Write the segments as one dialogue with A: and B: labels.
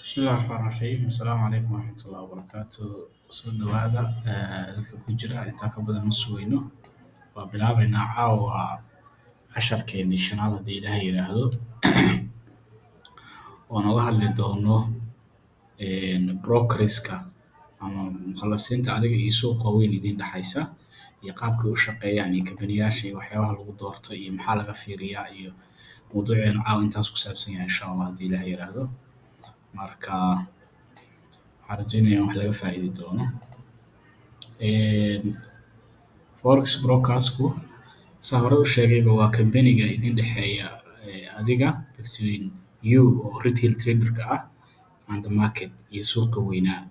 A: بسم الله الرحمن الرحيم السلام عليكم ورحمة الله وبركاته soo dhawaada dadka ku jira intaan ka badan ma sugayno waa bilaabaynaa caawa casharkeennii shanaad haddii ilaahay yidhaahdo oo nooga hadli doono brokerska ama mukhalasiinta adiga iyo suuqa weyn idiin dhexaysa iyo qaabkay u shaqeeyaan iyo kabaniyaasha iyo waxyaabaha lagu doorto iyo maxaa laga fiiriyaa iyo mawduuceenu caawa intaas ku saabsan yahay insha allah haddii ilaahay yidhaahdo marka waxaan rajeynayaa in wax laga faa'iidi doono forex brokersku saa hore u sheegayba waa kambaniga idin dhexeeya adiga between you oo retail traderka ah and the market iyo suuqa weynaa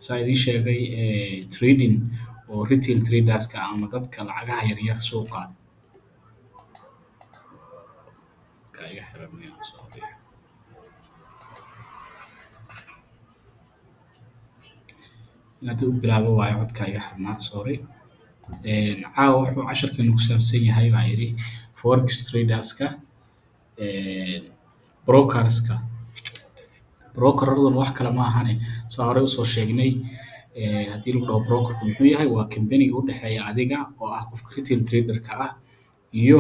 A: saa idin sheegay trading oo retail traderska ama dadka lacagaha yaryar suuqa dadka iga xiran miyaan soo dhigo inaad u bilaabo waayo codka iga xirnaa sorry caawa wuxuu casharkeenu ku saabsan yahay baa yidhi forex traderska brokerska brokeraduna wax kale ma ahane saa horey usoo sheegnay haddii lagu dhaho brokerku muxuu yahay waa kambaniga u dhexeeya adiga oo ah qofka retail traderka ah iyo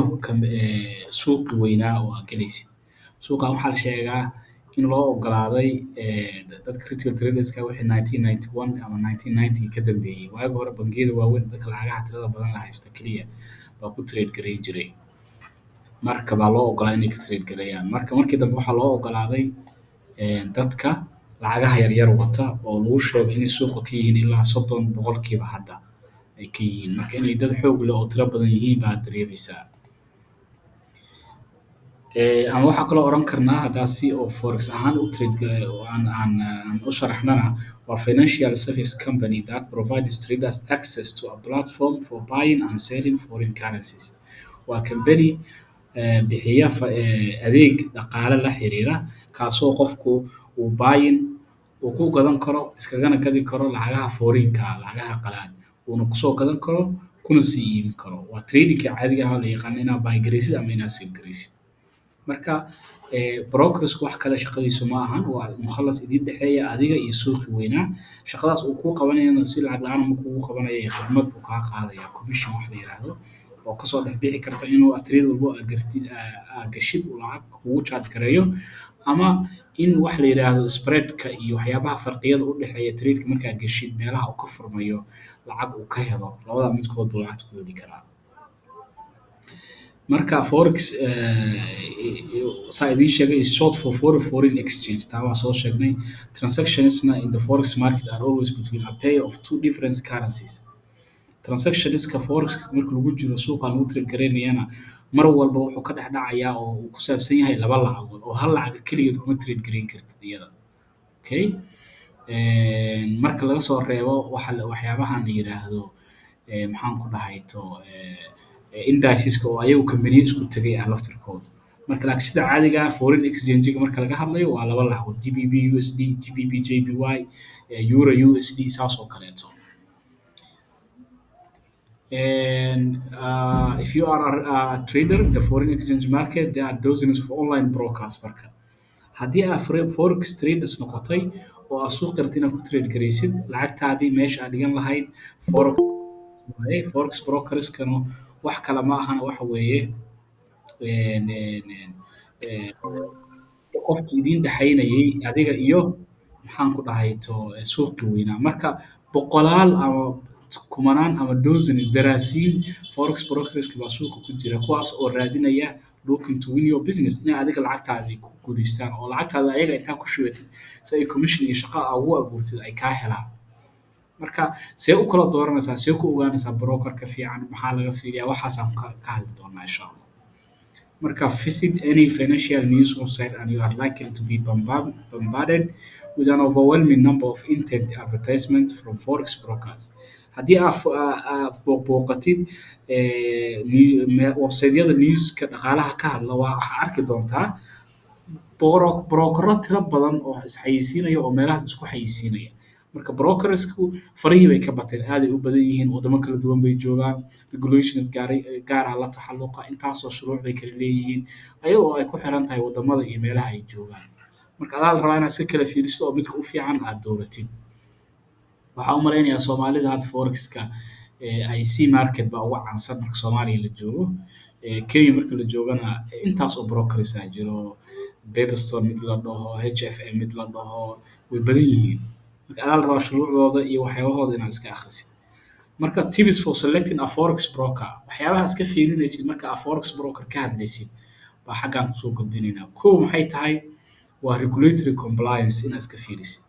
A: suuqi weynaa oo aad gelaysid suuqan waxaa la sheegaa in loo ogolaaday dadka retail traderska wixii 1991 ama 1990 ka dambeeyey waagi hore bangiyada waaweyn dadka lacagaha tirada badan la haysto keliya baa ku trade gareyn jiray marka baa loo ogolaa inay ka trade gareeyaan markii dambe waxaa loo ogolaaday dadka lacagaha yaryar wata oo lagu sheego inay suuqa ka yihiin ilaa 30 boqolkiiba hadda ay ka yihiin marka inay dad xoog leh oo tiro badan yihiin baa dareemaysaa ama waxaa kaloo oran karnaa haddaasi oo forex ahaan u trade aan u sharaxnana waa financial service company that provides traders access to a platform for buying and selling foreign currencies waa company bixiya adeeg dhaqaale la xiriira kaasoo qofku uu buying uu ku gadan karo iskagana gadi karo lacagaha foreign-ka lacagaha qalaad uuna kusoo gadan karo kuna sii iibin karo waa tradingka caadiga ah oo la yaqaan inaad buy garaysid ama inaad sell garaysid marka brokersku wax kale shaqadiisu ma ahan waa mukhalas idin dhexeeya adiga iyo suuqi weynaa shaqadaas uu kuu qabanayana si lacag la-aan ma kugu qabanaya khidmad buu kaa qaadaya commission wax la yiraahdo oo kasoo dhex bixi karta inuu trade walbo aad gashid uu lacag kugu charge gareeyo ama in wax la yiraahdo spreadka iyo waxyaabaha farqiyada u dhexeeya trade-ka markaa gashid meelaha uu ka furmayo lacag uu ka helo labada midkood buu lacagta ku heli karaa marka forex saa idiin sheegay is short for foreign exchange taa waa soo sheegnay transactionsna in the forex market are always between a pair of two different currencies transactionska forex marka lagu jiro suuqa lagu trade gareynayana mar walba wuxuu ka dhex dhacayaa oo uu ku saabsan yahay laba lacagood oo hal lacag keligeed kuma trade gareyn kartid iyada okay marka laga soo reebo waxyaabahan la yiraahdo maxaan ku dhahay to indiceska oo ayagu kambaniyo isku tagay ah laftirkooda marka laakiin sida caadiga ah foreign exchange marka laga hadlayo waa laba lacagood GBP USD GBP JPY Euro USD saas oo kaleeto and if you are a trader in the foreign exchange market there are dozens of online brokers marka haddii aad forex traders noqotay oo aad suuq kartid inaad ku trade garaysid lacagtaadii meesha aad dhigan lahayd forex brokerskana wax kale ma ahana waxa weeye qofki idin dhexaynayay adiga iyo maxaan ku dhahay to suuqi weynaa marka boqolaal ama kumanaan ama dozens daraasiin forex brokerska baa suuqa ku jira kuwaas oo raadinaya looking to win your business inay adiga lacagtaadii ku guulaystaan oo lacagtaada ayaga intaa ku shubatid si ay commission iyo shaqo ugu abuurtid ay kaa helaan marka see u kala dooranaysaa see ku ogaanaysaa brokerka fiican maxaa laga fiiriyaa waxaasaan ka hadli doonaa insha allah marka visit any financial news website and you are likely to be bombarded with an overwhelming number of intent advertisements from forex brokers haddii aad booqatid website-yada newska dhaqaalaha ka hadla waxaa arki doontaa brokero tiro badan oo isxayeysiinaya oo meelahaas isku xayeysiinaya marka brokersku farihii bay ka bateen aad ay u badan yihiin wadamo kala duwan bay joogaan regulations gaar ah la taxalluqa intaasoo shuruuc bay kala leeyihiin ayagoo ay ku xiran tahay wadamada iyo meelaha ay joogaan marka adaa la rabaa inaad iska kala fiiriso oo midka u fiican aad dooratid. waxaan u malaynayaa Soomaalida hadda Forex-ka IC market baa ugu caansan marka Soomaaliya la joogo. Kenya marka la joogana intaas oo brokers aa jiro. Babystone mid la dhaho, HFM mid la dhaho, way badan yihiin. Marka adaa la rabaa shuruucdooda iyo waxyaabahooda inaad iska akhrisid. Marka tips for selecting a forex broker waxyaabaha iska fiirinaysid marka aad forex broker ka hadlaysid baa xaggaan kusoo gudbinaynaa. Kow maxay tahay waa regulatory compliance inaad iska fiirisid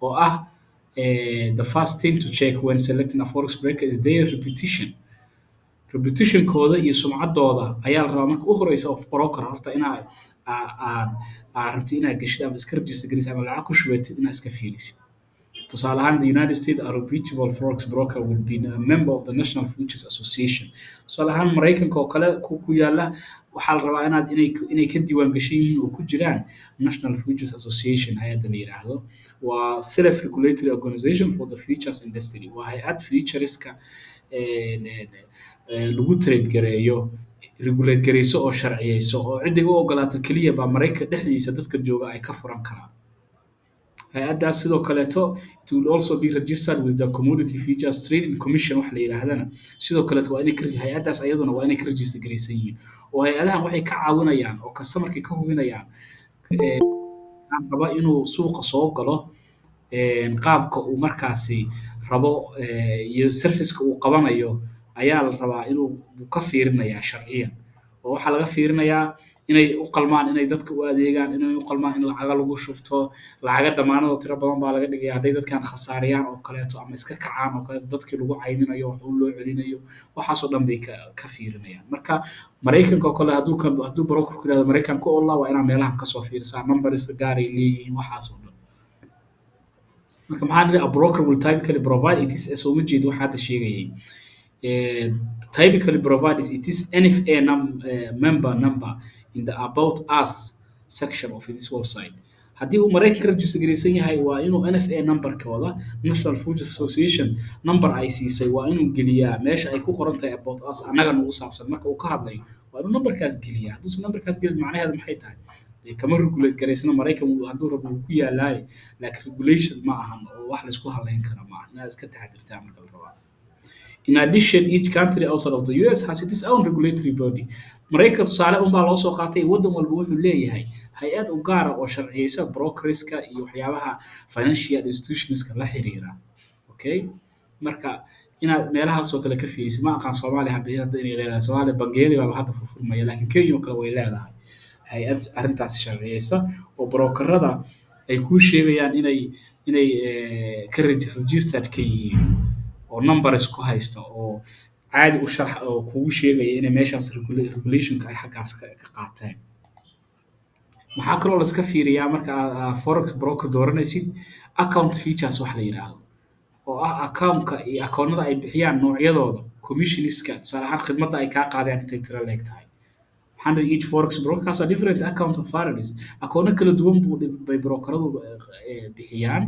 A: oo ah the first thing to check when selecting a forex broker is their reputationkooda iyo sumcaddooda ayaa la rabaa marka u horeysa of broker horta inaad rabtid inaad geshid ama iska register gelisid ama lacag ku shubatid inaad iska fiirisid. Tusaale ahaan, the United States, a reputable forex broker will be a member of the National Futures Association. Tusaale ahaan, Maraykanka oo kale ku yaala waxaa la rabaa inay ka diiwaan gashan yihiin oo ku jiraan National Futures Association hay'adda la yiraahdo. Waa self-regulatory organization for the futures industry. Waa hay'ad futureska lagu trade gareeyo, regulate gareyso oo sharciyeyso oo cidda u ogolaato keliya baa Maraykanka dhexdiisa dadka jooga ay ka furan karaan. Hay'addaas sidoo kaleeto it will also be registered with the Commodity Futures Trading Commission wax la yiraahdana sidoo kaleeto waa inay hay'addaas ayaduna waa inay ka register gareysan yihiin oo hay'adahan waxay ka caawinayaan oo customer-ka ka hubinayaan aan raba inuu suuqa soo galo qaabka uu markaasi rabo iyo service-ka uu qabanayo ayaa la rabaa inuu ka fiirinayaa sharciyan oo waxaa laga fiirinayaa inay u qalmaan inay dadka u adeegaan, inay u qalmaan in lacaga lagu shubto, lacaga damaanado tiro badan baa laga dhigaya hadday dadkan khasaariyaan oo kaleeto ama iska kacaan oo kaleeto dadkii lagu cayminayo wax uu loo celinayo waxaasoo dhan bay ka fiirinayaan. Marka Maraykanka oo kale hadduu brokerku yiraahdo Maraykanka oo waa inaa meelahan kasoo fiirisaa numbers gaar ay leeyihiin waxaasoo dhan. Marka maxaa nidhi a broker will typically provide it is soo ma jeedo waxaa hadda sheegayay. Typically provides it is NFA member number in the About Us section of this website. Haddii uu Maraykanka register gareysan yahay waa inuu NFA numberkooda National Futures Association number ay siisay waa inuu geliyaa meesha ay ku qoran tahay About Us annaga nagu saabsan marka uu ka hadlayo waa inuu numberkaas geliyaa. Hadduusan numberkaas gelin macnaheedu maxay tahay? Kama regulate gareysana Maraykanka hadduu rabo wuu ku yaalaay laakiin regulation ma ahan oo wax la isku halayn kara ma aha. Inaad iska taxadirtaa marka la rabaa. In addition, each country outside of the US has its own regulatory body. Maraykanka tusaale unbaa loo soo qaatay waddan walba wuxuu leeyahay hay'ad u gaara oo sharciyeysa brokerska iyo waxyaabaha financial institutionska la xiriira. Okay? Marka inaad meelahaas oo kale ka fiirisid ma aqaan Soomaaliya hadda inay leedahay. Soomaaliya bangiyada baa hadda furfurmaya laakiin Kenya oo kale way leedahay hay'ad arrintaas sharciyeysa oo brokerada ay ku sheegayaan inay ka registered ka yihiin oo numbers ku haysta oo caadi u sharx oo kugu sheegaya inay meeshaas regulationka ay xaggaas ka qaateen. Maxaa kaloo la iska fiiriyaa marka aad forex broker dooranaysid account features wax la yiraahdo oo ah account-ka iyo akoonnada ay bixiyaan noocyadooda commissionska tusaale ahaan khidmadda ay kaa qaadayaan intay tiro leeg tahay. Each forex broker has a different account of values. Akoonno kala duwan bay brokeradu bixiyaan.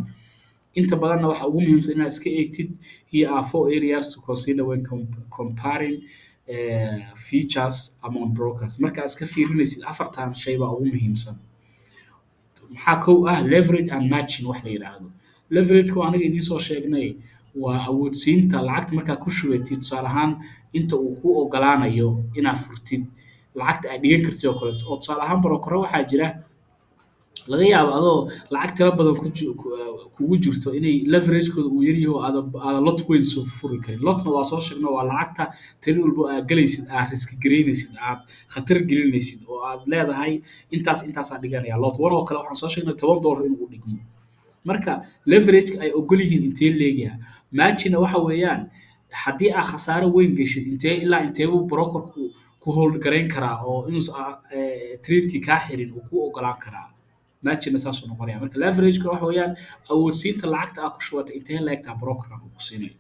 A: Inta badanna waxa ugu muhiimsan inaad iska eegtid here are 4 areas to consider when comparing features among brokers. Marka aad iska fiirinaysid afartan shay baa ugu muhiimsan. Maxaa kow ah leverage and matching wax la yiraahdo. Leverage-ku aniga idiin soo sheegnay waa awoodsiinta lacagta markaa ku shubatid tusaale ahaan inta uu ku ogolaanayo inaad furtid lacagta aad dhigan kartid oo kaleeto oo tusaale ahaan brokero waxaa jira laga yaabo adoo lacag tiro badan kugu jirto inay leverage-kooda uu yar yahay oo aad lot weyn soo furi karin. Lotna waa soo sheegno waa lacagta tiro walba aad galaysid aad risk gareynaysid aad khatar gelinaysid oo aad leedahay intaas aad dhiganaya. Lot one oo kale waxaan soo sheegnay $10 inuu dhigmo. Marka leverage ay ogol yihiin intee leeyahay. Matchina waxa weeyaan haddii aad khasaaro weyn gashid intee uu brokerku ku hold gareyn karaa oo inuu trade-ki kaa xirin uu ku ogolaan karaa. Matchina saas uu noqonaya. Marka leverage-ka waxa weeyaan awoodsiinta lacagta aad ku shubatay intee leegtaa brokerka uu ku siinayo.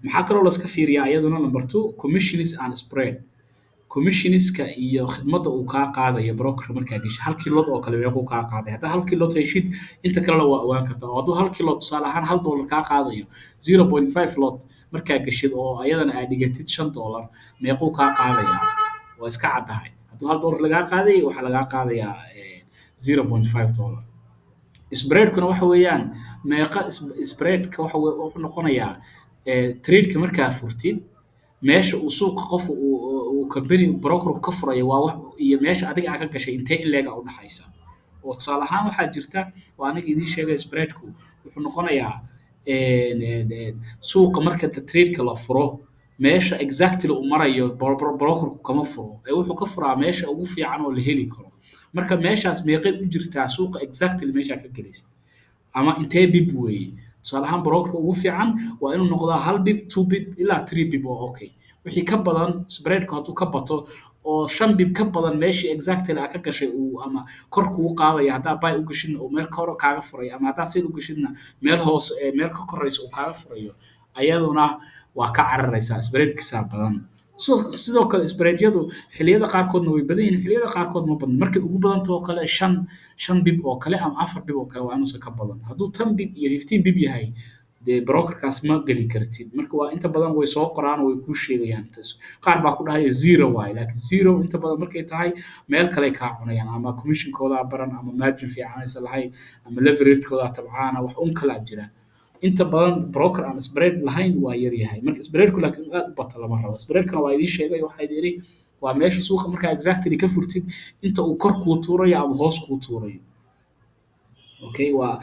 A: Maxaa kaloo la iska fiiriyaa iyaduna number 2 commissions and spread. Commissionska iyo khidmadda uu kaa qaadayo broker markaa gashay halkii lot oo kale meequu kaa qaaday. Hadda halkii lot heshid inta kalena waa ogaan kartaa. Hadduu halkii lot tusaale ahaan $1 kaa qaadayo 0.5 lot markaa gashid oo ayadana aad dhigatid $5 meequu kaa qaadayaa waa iska caddahay. Hadduu $1 lagaa qaaday waxaa lagaa qaadayaa $0.5. spreadkuna waxa weeyaan meeqa spreadka wuxuu noqonayaa trade-ka markaa furtid meesha uu suuqa qof uu company broker ka furayo waa wax iyo meesha adiga aad ka gashay intee in leega u dhaxaysa oo tusaale ahaan waxaa jirta waa aniga idiin sheegay spreadku wuxuu noqonayaa suuqa marka trade-ka la furo meesha exactly uu marayo brokerku kama furo ee wuxuu ka furaa meesha ugu fiican oo la heli karo marka meeshaas meeqay u jirtaa suuqa exactly meeshaa ka gelaysa ama intee bib weeye tusaale ahaan brokerka ugu fiican waa inuu noqdaa hal bib 2 bib ilaa 3 bib oo okay wixii ka badan spreadku hadduu ka bato oo 5 bib ka badan meeshii exactly aad ka gashay uu ama kor kugu qaadaya haddaa buy u gashidna uu meel kor kaaga furayo ama haddaa sell u gashidna meel hoose meel ka koraysa uu kaaga furayo ayaduna waa ka cararaysaa spreadkiisaa badan sidoo kale spreadyadu xilliyada qaarkoodna way badan yihiin xilliyada qaarkood ma badna markay ugu badanto oo kale shan bib oo kale ama 4 bib oo kale waa inuusan ka badan hadduu 10 bib iyo 15 bib yahay dee brokerkaas ma geli kartid marka waa inta badan way soo qoraan oo way kuu sheegayaan intaas qaar baa ku dhahaya zero waaye laakiin zero inta badan markay tahay meel kale kaa cunayaan ama commissionkooda baran ama margin fiican aysan lahayn ama leveragekooda tabcaana wax un kala jira inta badan broker aan spread lahayn waa yar yahay marka spreadku laakiin aad u bato lama rabo spreadkana waa idiin sheegay waxaa idin waa meesha suuqa markaa exactly ka furtid inta uu kor kuu tuurayo ama hoos kuu tuurayo okay waa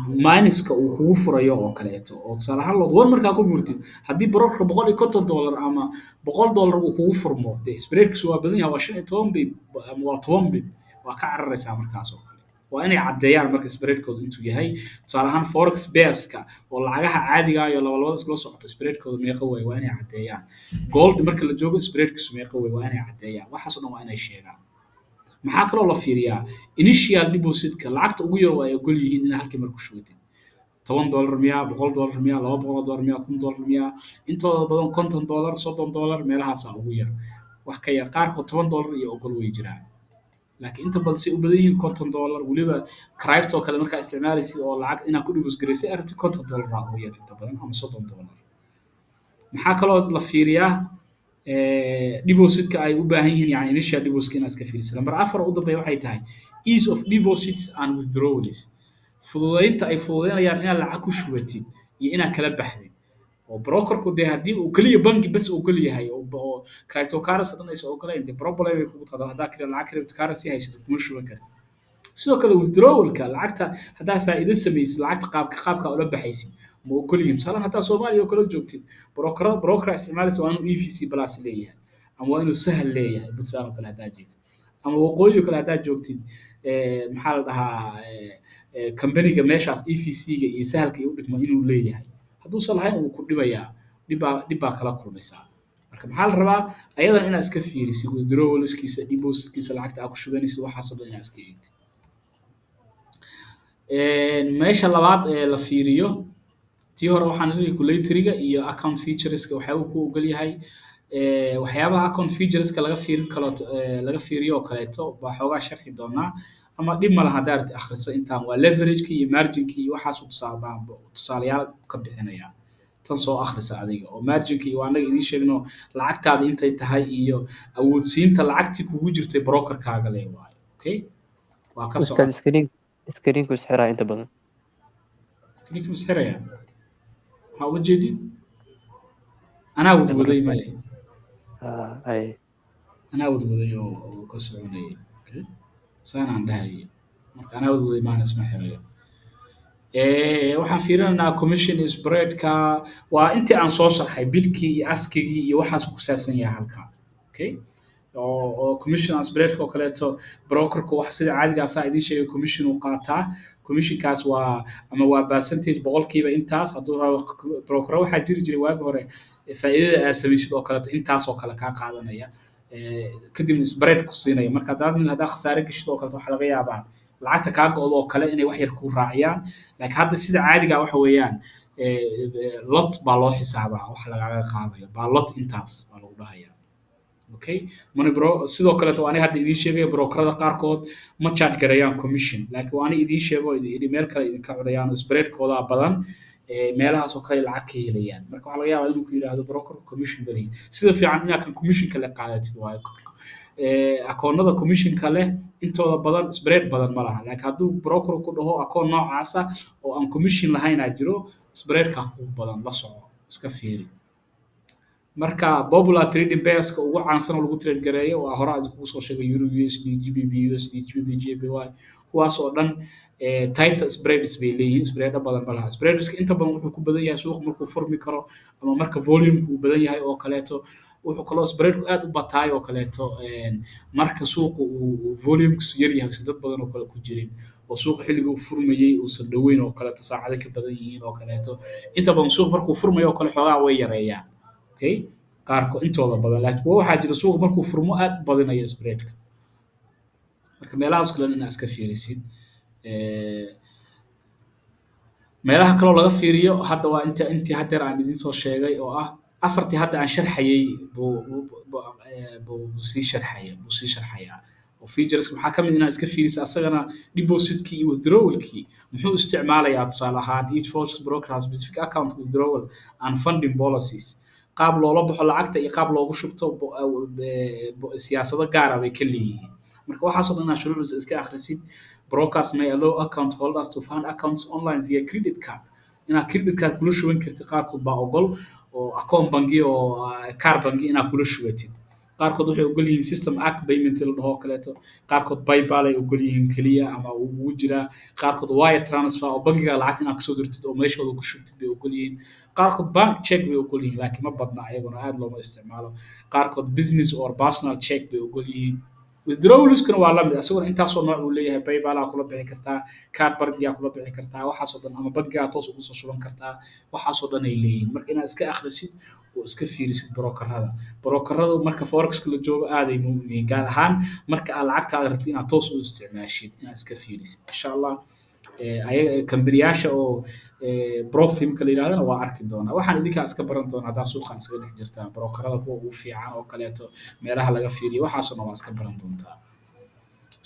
A: minuska uu kugu furayo oo kaleeto oo tusaale ahaan lood war markaa ku furtid haddii brokerka $150 ama $100 uu kugu furmo dee spreadkiisu waa badan yahay waa 15 bib ama waa 10 bib waa ka cararaysaa markaas oo kale waa inay caddeeyaan marka spreadkooda intuu yahay tusaale ahaan forex bearska oo lacagaha caadiga ah iyo labalabada iskula socota spreadkooda meeqa weeye waa inay caddeeyaan gold marka la joogo spreadkiisu meeqa weeye waa inay caddeeyaan waxaas oo dhan waa inay sheegaan maxaa kaloo la fiiriyaa initial depositka lacagta ugu yar oo ay ogol yihiin inaad halkii mar ku shubatid $10 miyaa $100 miyaa $200 miyaa $1,000 miyaa intooda badan $50 $30 meelahaasaa ugu yar wax ka yar qaarkood $10 iyo ogol way jiraan laakiin inta badan si u badan yihiin $50 weliba crypto kale markaa isticmaalaysid oo lacag inaad ku depositgaraysid aragtid $50 ugu yar inta badan ama $30 maxaa kaloo la fiiriyaa depositka ay u baahan yihiin yani initial deposit inaad iska fiirisid lambar 4 u dambeeya waxay tahay ease of deposits and withdrawals fududaynta ay fududaynayaan inaad lacag ku shubatid iyo inaad kala baxdid oo brokerku dee haddii uu kaliya bangi bas ogol yahay oo cryptocurrency dhan aysan ogolayn dee problem ay kugu tahay haddaa kale lacag cryptocurrency haysato kuma shuban kartid sidoo kale withdrawalka lacagta haddaa faa'iido samaysid lacagta qaabka ula baxaysid ma ogol yihiin tusaale haddaa Soomaaliya oo kale joogtid broker isticmaalaysa waa inuu EVC plus leeyahay ama waa inuu sahal leeyahay Puntland oo kale haddaa joogtid ama waqooyi oo kale haddaa joogtid maxaa la dhahaa companyga meeshaas EVC-ga iyo sahalka u dhigmo inuu leeyahay hadduusan lahayn wuu ku dhibayaa dhib baa kala kulmaysaa marka maxaa la rabaa ayadan inaad iska fiirisid withdrawalskiisa depositkiisa lacagta aad ku shubanaysid waxaasoo dhan inaad iska eegtid meesha labaad ee la fiiriyo tii hore waxaan nidhi regulatory-ga iyo account featureska waxaa uu ku ogol yahay waxyaabaha account featureska laga fiiriyo oo kaleeto baa xoogaa sharxi doonaa ama dhib ma laha haddaad akhriso intaan waa leverage-ka iyo margin-ka iyo waxaasuu tusaalayaal ka bixinayaa tan soo akhrisa adiga oo margin-ka iyo annaga idiin sheegno lacagtaada intay tahay iyo awoodsiinta lacagtii kugu jirtay brokerkaaga le waayo okay waa ka soo
B: screen-ku isxiraa inta badan
A: screen-ku isxiraya waxaa uga jeedid anaa wadwaday maya anaa wadwaday oo ka soconayay okay saanaan dhahayay marka anaa wadwaday maana isma xirayo waxaan fiirinaynaa commission spreadka waa intii aan soo sharxay bidkii iyo askigii iyo waxaas ku saabsan yahay halkaa okay oo commission spreadka oo kaleeto brokerku wax sida caadiga ah saa idiin sheegay commission uu qaataa commissionkaas waa ama waa percentage boqolkiiba intaas hadduu rabo broker waxaa jiri jiray waagi hore faa'iidada aad samaysid oo kaleeto intaas oo kale kaa qaadanaya kadibna spread ku siinaya marka haddaa khasaare gashid oo kaleeto waxaa laga yaabaa lacagta kaa go'do oo kale inay wax yar ku raaciyaan laakiin hadda sida caadiga waxa weeyaan lot baa loo xisaabaa wax lagaga qaadayo baa lot intaas baa lagu dhahayaa okay sidoo kaleeto waa aniga hadda idiin sheegaya brokerada qaarkood ma charge garayaan commission laakiin waa aniga idiin sheego meel kale idinka cunayaan oo spreadkooda badan meelahaas oo kale lacag ka helayaan marka waxaa laga yaabaa inuu ku yidhaahdo broker commission balihi sida fiican inaad kan commission kale qaadatid waayo akoonnada commissionka leh intooda badan spread badan ma laha laakiin hadduu broker ku dhaho akoon noocaasa oo aan commission lahaynaa jiro spreadka ugu badan la soco iska fiiri marka popular trading pairska ugu caansan oo lagu trade gareeyo waa hore aad kugu soo sheegay euro USD GBP USD GBP JPY kuwaas oo dhan tight spreads bay leeyihiin spread badan ma laha spreadska inta badan wuxuu ku badan yahay suuq markuu furmi karo ama marka volume-ku uu badan yahay oo kaleeto wuxuu kaloo spreadku aad u bataay oo kaleeto marka suuqu uu volumekiisu yar yahay si dad badan oo kale ku jirin oo suuqa xilliga uu furmayey uusan dhoweyn oo kaleeto saacado ka badan yihiin oo kaleeto inta badan suuq markuu furmayo oo kale xoogaa way yareeyaan okay qaarkood intooda badan laakiin waxaa jira suuq markuu furmo aad u badinayo spreadka marka meelahaas kale inaad iska fiirisid meelaha kaloo laga fiiriyo hadda waa intii haddeer aan idiin soo sheegay oo ah afartii hadda aan sharxayey buu sii sharxayaa oo featureska maxaa ka mid inaa iska fiirisa asagana depositkii iyo withdrawalkii muxuu isticmaalayaa tusaale ahaan each force broker has specific account withdrawal and funding policies qaab loola baxo lacagta iyo qaab loogu shubto siyaasado gaara bay ka leeyihiin marka waxaasoo dhan inaad shuruucdiisa iska akhrisid brokers may allow account holders to fund accounts online via credit card inaad credit card kula shuban kartid qaarkood baa ogol oo akoon bangi oo kaar bangi inaad kula shubatid qaarkood waxay ogol yihiin system act payment la dhaho kaleeto qaarkood paypal ay ogol yihiin keliya ama ugu jiraa qaarkood wire transfer oo bangiga lacagta inaad kasoo dirtid oo meeshooda ku shubtid bay ogol yihiin qaarkood bank check bay ogol yihiin laakiin ma badna ayaguna aad looma isticmaalo qaarkood business or personal check bay ogol yihiin withdrawalskuna waa lamid asaguna intaasoo nooc uu leeyahay paypalaa kula bixi kartaa card bangigaa kula bixi kartaa waxaasoo dhan ama bangigaa toos ugu soo shuban kartaa waxaasoo dhan ay leeyihiin marka inaad iska akhrisid oo iska fiirisid brokerada marka forexka la joogo aaday muhiim u yihiin gaar ahaan marka aad lacagtaada rabtid inaad toos u isticmaashid inaad iska fiirisid insha allah ayaga kambaniyaasha oo profimka la yidhahdana waa arki doonaa waxaan idinkaa iska baran doonaa haddaa suuqan iskaga dhex jirtaan brokerada kuwa ugu fiican oo kaleeto meelaha laga fiiriyo waxaasoo dhan waa iska baran doontaa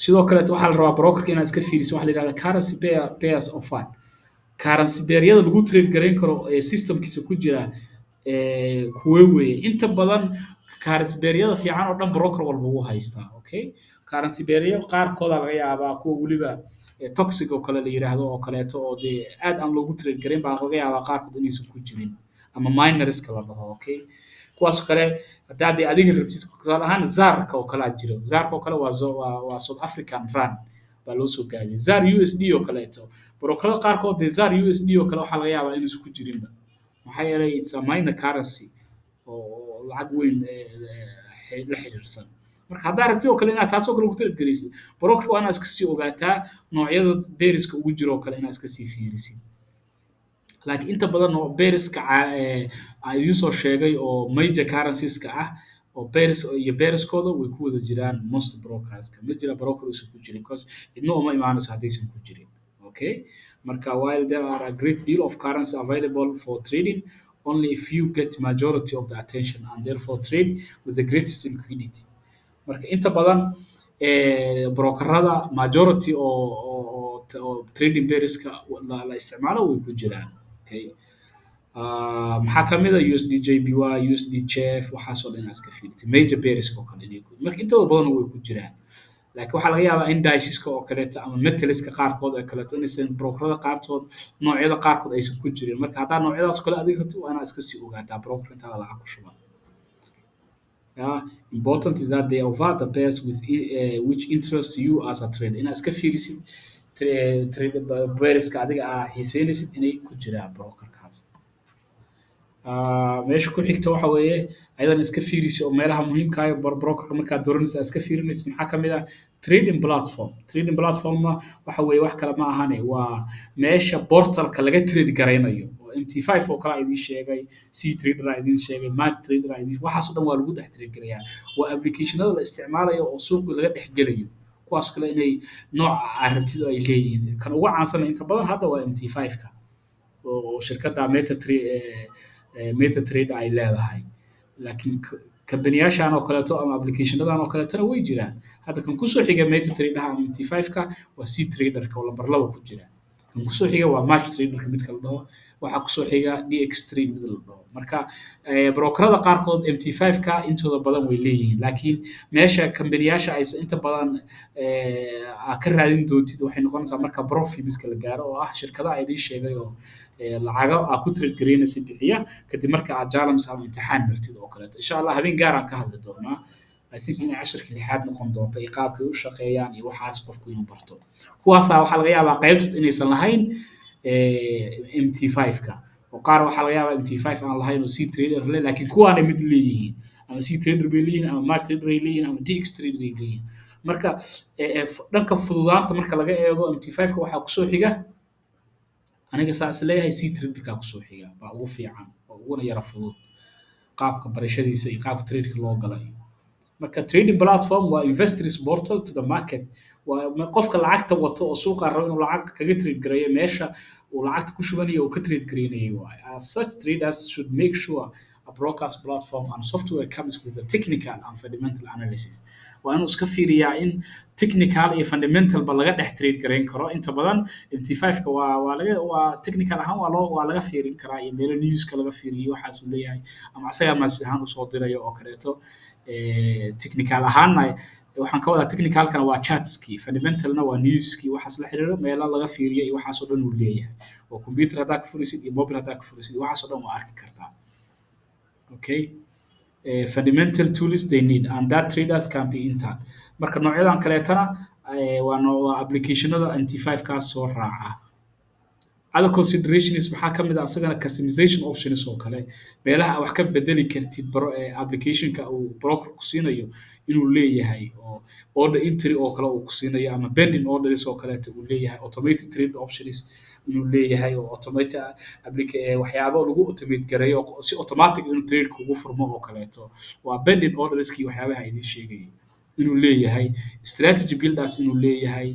A: sidoo kaleeto waxaa la rabaa brokerka inaad iska fiiriso waxa la yidhahda currency pairs of fund currency pairyada lagu trade garayn karo ee systemkiisa ku jira kuwe weeye inta badan currency pairyada fiican oo dhan broker walba wuu haystaa okay currency pairya qaarkooda laga yaabaa kuwa weliba toxic oo kale la yiraahdo oo kaleeto oo dee aad aan loogu trade garin baa laga yaabaa qaarkood inaysan ku jirin ama minorska la dhaho okay kuwaas kale haddaad dee adiga rabtid tusaale ahaan zarka oo kale jiro zarka oo kale waa South African rand baa loo soo gaabiyey zar USD oo kaleeto brokerada qaarkood dee zar USD oo kale waxaa laga yaabaa inaysan ku jirinba maxaa yeelay it's a minor currency oo lacag weyn la xiriirsan marka haddaa rabtid oo kale inaad taasoo kale ugu trade garaysid brokerka waa inaad iska sii ogaataa noocyada beeriska ugu jiro oo kale inaad iska sii fiirisid laakiin inta badan oo beeriska aan idiin soo sheegay oo major currencieska ah oo beeris iyo beeriskooda way ku wada jiraan most brokerska ma jira broker uusan ku jirin because cidna uma imaanayso haddaysan ku jirin okay marka while there are a great deal of currency available for trading only a few get majority of the attention and therefore trade with the greatest liquidity marka inta badan brokerada majority oo trading pairska la isticmaalo way ku jiraan okay maxaa ka mid ah USD JPY USD CHF waxaasoo dhan iska fiirtay major pairska oo kale inay ku marka intooda badan way ku jiraan laakiin waxaa laga yaabaa indiceska oo kaleeto ama metaliska qaarkood oo kaleeto inaysan brokerada qaarkood noocyada qaarkood aysan ku jirin marka haddaa noocyadaas kale adiga rabtid waa inaad iska sii ogaataa broker intaada lacag ku shuban important is that they offer the pairs with which interests you as a trader inaad iska fiirisid pairska adiga aa xiiseynaysid inay ku jiraan brokerkaas meesha ku xigta waxa weeye ayadan iska fiirisi oo meelaha muhiimka ah brokerka markaad dooranaysa iska fiirinaysid maxaa ka mid ah trading platformna waxa weeye wax kale ma ahane waa meesha portalka laga trade garaynayo oo MT5 oo kale idiin sheegay C-Trader idiin sheegay MarkTrader idiin waxaas oo dhan waa lagu dhex trade garayaa waa applicationada la isticmaalayo oo suuqa laga dhex gelayo kuwaas kale inay nooca aragtidu ay leeyihiin kan ugu caansan inta badan hadda waa MT5ka oo shirkadda MetaTrader ay leedahay laakiin kambaniyaashan oo kaleeto ama applicationadan oo kaleetana way jiraan hadda kan kusoo xiga MetaTrader ama MT5ka waa C-Traderka oo lambar 2 ku jira kan kusoo xiga waa match traderka midka la dhaho waxaa kusoo xiga dx trade mid la dhaho marka brokerada qaarkood mt5ka intooda badan way leeyihiin laakiin meesha kambaniyaasha aysan inta badan ka raadin doontid waxay noqonaysaa marka profimiska la gaaro oo ah shirkadaha idiin sheegay oo lacago aa ku trade garaynaysa bixiya kadib marka aad jalams ama imtixaan martid oo kaleeto insha allah habeen gaaraan ka hadli doonaa I think inay casharka lixaad noqon doonto iyo qaabkay u shaqeeyaan iyo waxaas qofku inuu barto kuwaasaa waxaa laga yaabaa qaybtood inaysan lahayn mt5ka oo qaar waxaa laga yaabaa mt5 aan lahayn oo c trader leh laakiin kuwaana mid leeyihiin ama c trader bay leeyihiin ama mark trader ay leeyihiin ama dx trader ay leeyihiin marka dhanka fududaanta marka laga eego mt5ka waxaa kusoo xiga aniga saa is leeyahay c traderka kusoo xiga baa ugu fiican oo uguna yara fudud qaabka barashadiisa iyo qaabka tradeka loo galay marka trading platform waa investors portal to the market waa qofka lacagta wato oo suuqa rabo inuu lacag kaga trade gareeyo meesha uu lacagta ku shubanayo uu ka trade gareynayo waay as such traders should make sure a broker's platform and software comes with a technical and fundamental analysis waa inuu iska fiiriyaa in technical iyo fundamental ba laga dhex trade gareyn karo inta badan mt5ka waa technical ahaan waa laga fiirin karaa iyo meelo newska laga fiiriyo waxaas uu leeyahay ama asagaa maasid ahaan usoo dirayo oo kaleeto technical ahaanna waxaan ka wadaa technicalkana waa chatskii fundamentalna waa newskii waxaas la xiriiro meelo laga fiiriyo iyo waxaas oo dhan uu leeyahay oo computer haddaa ka furisid iyo mobile haddaa ka furisid waxaas oo dhan waa arki kartaa okay fundamental tools they need and that traders can be entered marka noocyadan kaleetana waa applicationada mt5 kaas soo raaca other considerations waxaa ka mid ah asagana customization options oo kale meelaha wax ka bedeli kartid applicationka uu broker ku siinayo inuu leeyahay oo order entry oo kale uu ku siinayo ama pending orders oo kale uu leeyahay automated trade options inuu leeyahay oo automated waxyaabo lagu automate gareeyo si automatic inuu trade kugu furmo oo kaleeto waa pending orderskii waxyaabaha idin sheegay inuu leeyahay strategy builders inuu leeyahay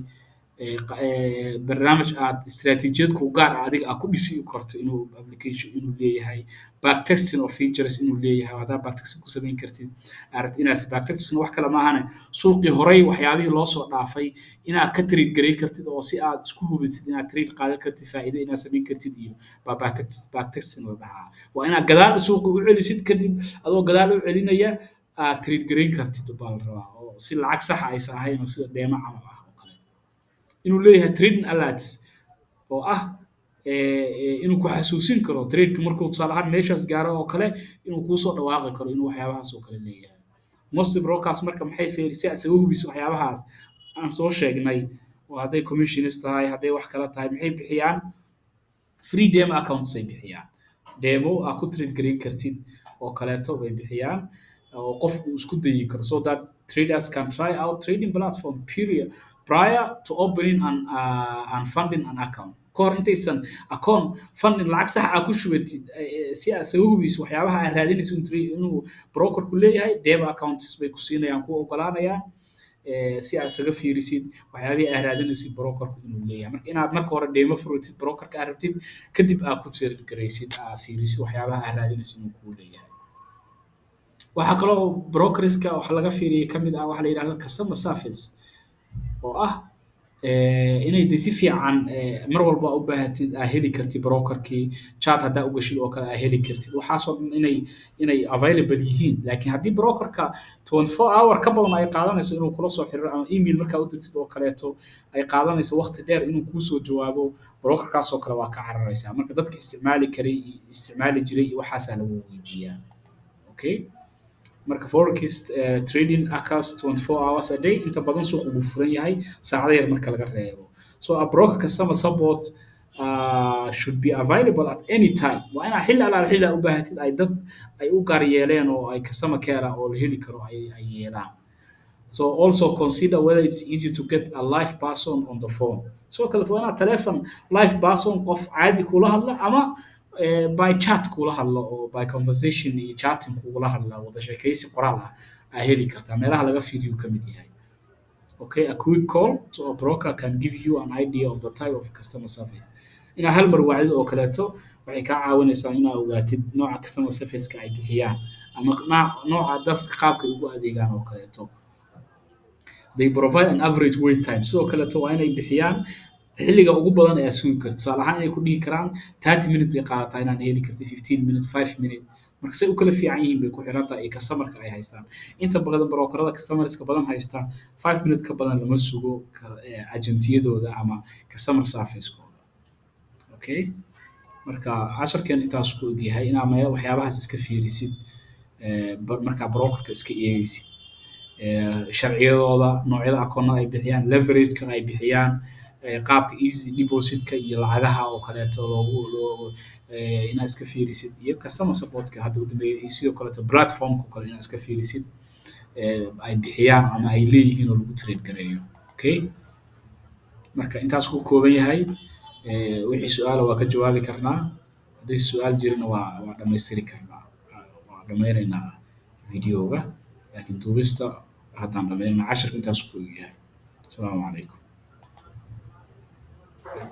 A: barnaamij aad istaraatiijiyad ku gaar ah adiga aad ku dhisi karto inuu application inuu leeyahay backtesting of features inuu leeyahay hadaa backtesting ku samayn kartid aragti inaad backtesting wax kale maahane suuqii horey waxyaabihii loo soo dhaafay inaad ka trade gareyn kartid oo si aad isku hubisid inaad trade qaadan kartid faa'iido inaad samayn kartid iyo backtesting la dhahaa waa inaad gadaal suuqa u celisid kadib adoo gadaal u celinaya aad trade gareyn kartid baa la rabaa oo si lacag sax aysan ahayn oo sida dheema camal ah inuu leeyahay trading alerts oo ah inuu ku xasuusin karo trade markuu tusaale ahaan meeshaas gaaro oo kale inuu kuu soo dhawaaqi karo inuu waxyaabahaas oo kale leeyahay most brokers marka maxay fiirisay asaga hubiso waxyaabahaas aan soo sheegnay oo hadday commissionist tahay hadday wax kala tahay maxay bixiyaan free demo accounts ay bixiyaan demo aad ku trade gareyn kartid oo kaleeto way bixiyaan oo qofku isku dayi karo so that traders can try out trading platform period prior to opening and funding an account kahor intaysan account funding lacag sax ah ku shubatid si aad isaga hubiso waxyaabaha aad raadinayso inuu brokerku leeyahay demo accounts bay ku siinayaan ku ogolaanayaan si aad isaga fiirisid waxyaabihii aad raadinaysid brokerku inuu leeyahay marka inaad marka hore demo furatid brokerka aad rabtid kadib aad ku trade garaysid aad fiirisid waxyaabaha aad raadinaysid inuu kuu leeyahay waxaa kaloo brokerska waxa laga fiiriyay ka mid ah waxa la yidhahda customer service oo ah inay de si fiican mar walba u baahatid aa heli kartid brokerkii chat haddaa u gashid oo kale aa heli kartid waxaasoo dhan inay available yihiin laakiin haddii brokerka 24 hour ka badan ay qaadanayso inuu kula soo xiriiro ama email markaa u dirtid oo kaleeto ay qaadanayso waqti dheer inuu kuu soo jawaabo brokerkaasoo kale waa ka cararaysaa marka dadka isticmaali jiray iyo waxaasaa lagu weydiiyaa okay marka forex trading occurs 24 hours a day inta badan suuq uu furan yahay saacado yar marka laga reebo so a broker customer support should be available at any time waa inaa xilli alaala xilli u baahatid ay dad ay u gaar yeeleen oo ay customer care oo la heli karo ay yeelaan so also consider whether it's easy to get a live person on the phone so kale waa inaa telephone live person qof caadi kula hadla ama by chat kula hadlo oo by conversation iyo chatting kula hadla wada sheekaysi qoraal ah heli kartaa meelaha laga fiiriyo ka mid yahay okay a quick call to a broker can give you an idea of the type of customer service ina hal mar wacdi oo kaleeto waxay ka caawinaysaa inaad ogaatid nooca customer service-ka ay bixiyaan ama nooca dadka qaabka ugu adeegaan oo kaleeto they provide an average wait time sidoo kaleeto waa inay bixiyaan xilliga ugu badan ee aad sugi karto tusaale ahaan inay ku dhihi karaan 30 minute bay qaadataa inaad heli kartid 15 minute 5 minute marka say u kala fiican yihiin bay ku xiran tahay iyo customerka ay haystaan inta badan brokerada customerska badan haysta 5 minute ka badan lama sugo agentiyadooda ama customer servicekooda okay marka casharkeen intaas ku ogyahay inaa meel waxyaabahaas iska fiirisid markaa brokerka iska eegaysid sharciyadooda noocyada akoonnada ay bixiyaan leverageka ay bixiyaan qaabka easy depositka iyo lacagaha oo kaleeto inaad iska fiirisid iyo customer supportka hadda u dambeeya iyo sidoo kaleeto platformka kale inaad iska fiirisid ay bixiyaan ama ay leeyihiin oo lagu trade gareeyo okay marka intaas ku kooban yahay wixii su-aala waa ka jawaabi karnaa haddii su-aal jirina waa dhammaystiri karnaa waa dhammaynaynaa videoga laakiin duubista haddaan dhammaynayna casharka intaas ku yahay asalaamu calaykum